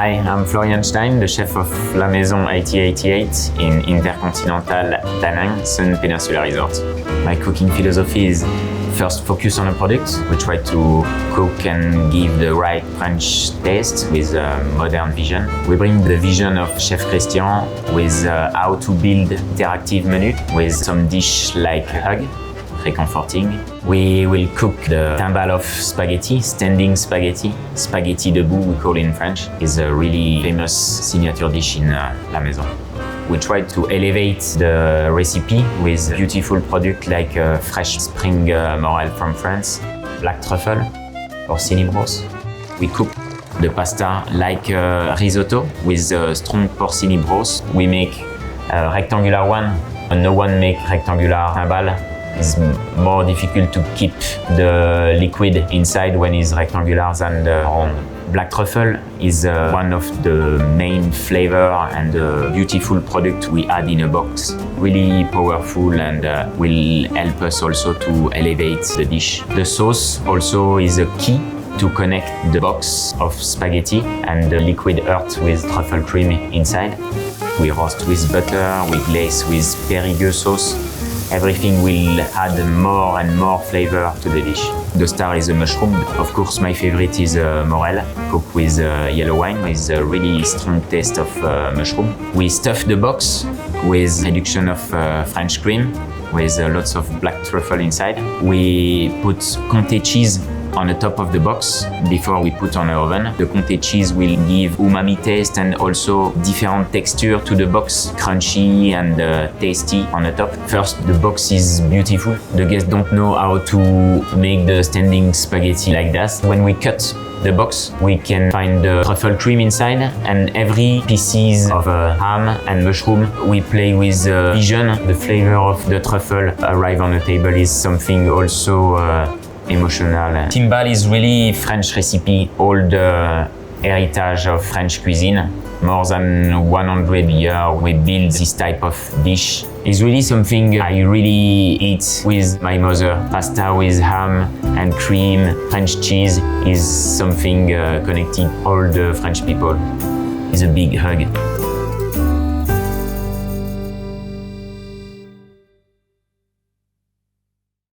Hi, I'm Florian Stein, the chef of La Maison 8088 in InterContinental Danang, Sun Peninsula Resort. My cooking philosophy is first focus on a product. We try to cook and give the right French taste with a modern vision. We bring the vision of Chef Christian with how to build interactive menu with some dish like hug, very comforting. We will cook the timbale of spaghetti, standing spaghetti. Spaghetti Debout, we call it in French, is a really famous signature dish in La Maison. We try to elevate the recipe with beautiful products like fresh spring morel from France, black truffle, porcini broth. We cook the pasta like risotto with strong porcini broth. We make a rectangular one. No one make rectangular timbale. It's more difficult to keep the liquid inside when it's rectangular than the round. Black truffle is one of the main flavor and beautiful product we add in a box. Really powerful and will help us also to elevate the dish. The sauce also is a key to connect the box of spaghetti and the liquid earth with truffle cream inside. We roast with butter, we glaze with Périgueux sauce. Everything will add more and more flavor to the dish. The star is a mushroom. Of course, my favorite is morel, cooked with yellow wine with a really strong taste of mushroom. We stuff the box with reduction of French cream with lots of black truffle inside. We put Comté cheese on the top of the box before we put on the oven. The Comté cheese will give umami taste and also different texture to the box, crunchy and tasty on the top. First, the box is beautiful. The guests don't know how to make the standing spaghetti like that. When we cut the box, we can find the truffle cream inside, and every pieces of ham and mushroom, we play with vision. The flavor of the truffle arrive on the table is something also emotional. Timbale is really French recipe, all the heritage of French cuisine. More than 100 years we build this type of dish. It's really something I really eat with my mother. Pasta with ham and cream, French cheese is something connecting all the French people. It's a big hug.